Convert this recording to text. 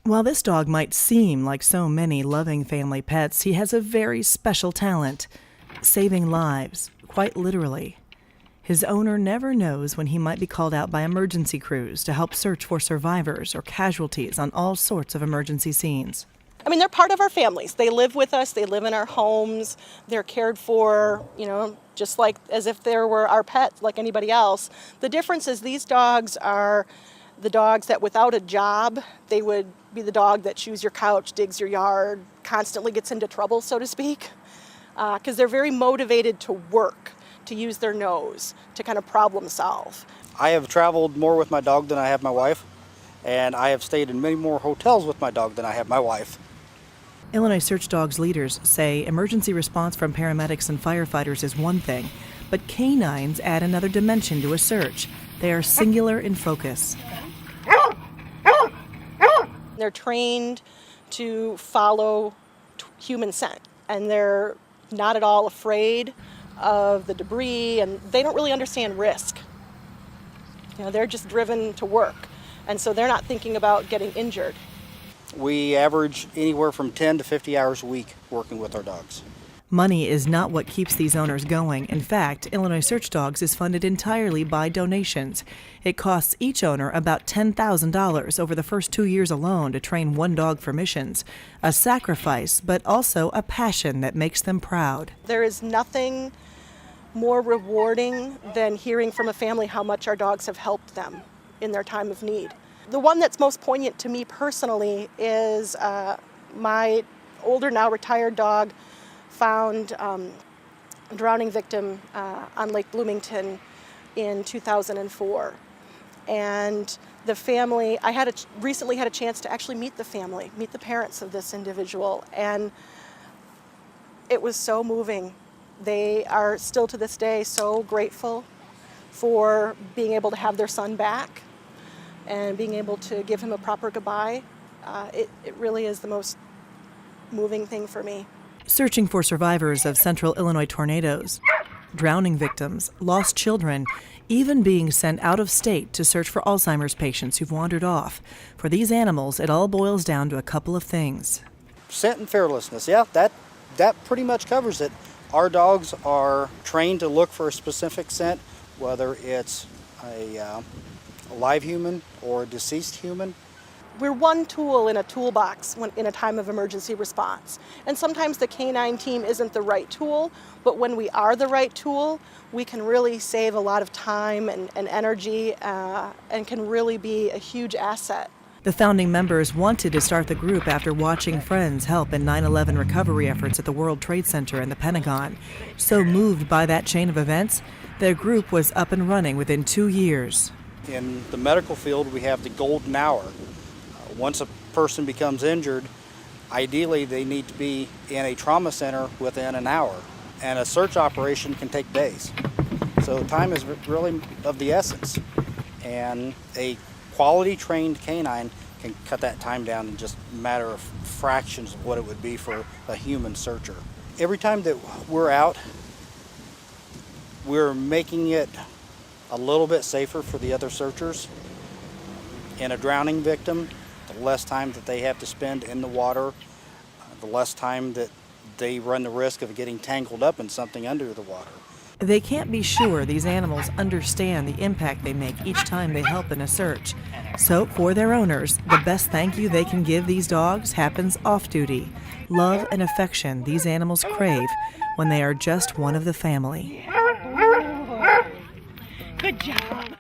While this dog might seem like so many loving family pets, he has a very special talent: saving lives, quite literally. His owner never knows when he might be called out by emergency crews to help search for survivors or casualties on all sorts of emergency scenes. I mean, they're part of our families. They live with us, they live in our homes, they're cared for, just like as if they were our pets, like anybody else. The difference is these dogs are the dogs that without a job, they would be the dog that chews your couch, digs your yard, constantly gets into trouble, so to speak, because they're very motivated to work, to use their nose, to kind of problem solve. I have traveled more with my dog than I have my wife, and I have stayed in many more hotels with my dog than I have my wife. Illinois Search Dogs leaders say emergency response from paramedics and firefighters is one thing, but canines add another dimension to a search. They are singular in focus. They're trained to follow human scent, and they're not at all afraid of the debris, and they don't really understand risk. They're just driven to work, and so they're not thinking about getting injured. We average anywhere from 10 to 50 hours a week working with our dogs. Money is not what keeps these owners going. In fact, Illinois Search Dogs is funded entirely by donations. It costs each owner about $10,000 over the first 2 years alone to train one dog for missions. A sacrifice, but also a passion that makes them proud. There is nothing more rewarding than hearing from a family how much our dogs have helped them in their time of need. The one that's most poignant to me personally is my older, now retired dog found a drowning victim on Lake Bloomington in 2004. And the family, I recently had a chance to actually meet the family, meet the parents of this individual, and it was so moving. They are still to this day so grateful for being able to have their son back and being able to give him a proper goodbye. It really is the most moving thing for me. Searching for survivors of central Illinois tornadoes, drowning victims, lost children, even being sent out of state to search for Alzheimer's patients who've wandered off. For these animals, it all boils down to a couple of things. Scent and fearlessness, yeah, that pretty much covers it. Our dogs are trained to look for a specific scent, whether it's a live human or a deceased human. We're one tool in a toolbox in a time of emergency response. And sometimes the canine team isn't the right tool, but when we are the right tool, we can really save a lot of time and energy and can really be a huge asset. The founding members wanted to start the group after watching friends help in 9/11 recovery efforts at the World Trade Center and the Pentagon. So moved by that chain of events, their group was up and running within 2 years. In the medical field, we have the golden hour. Once a person becomes injured, ideally they need to be in a trauma center within an hour, and a search operation can take days. So time is really of the essence, and a quality trained canine can cut that time down in just a matter of fractions of what it would be for a human searcher. Every time that we're out, we're making it a little bit safer for the other searchers. In a drowning victim, the less time that they have to spend in the water, the less time that they run the risk of getting tangled up in something under the water. They can't be sure these animals understand the impact they make each time they help in a search. So for their owners, the best thank you they can give these dogs happens off-duty. Love and affection these animals crave when they are just one of the family. Good job.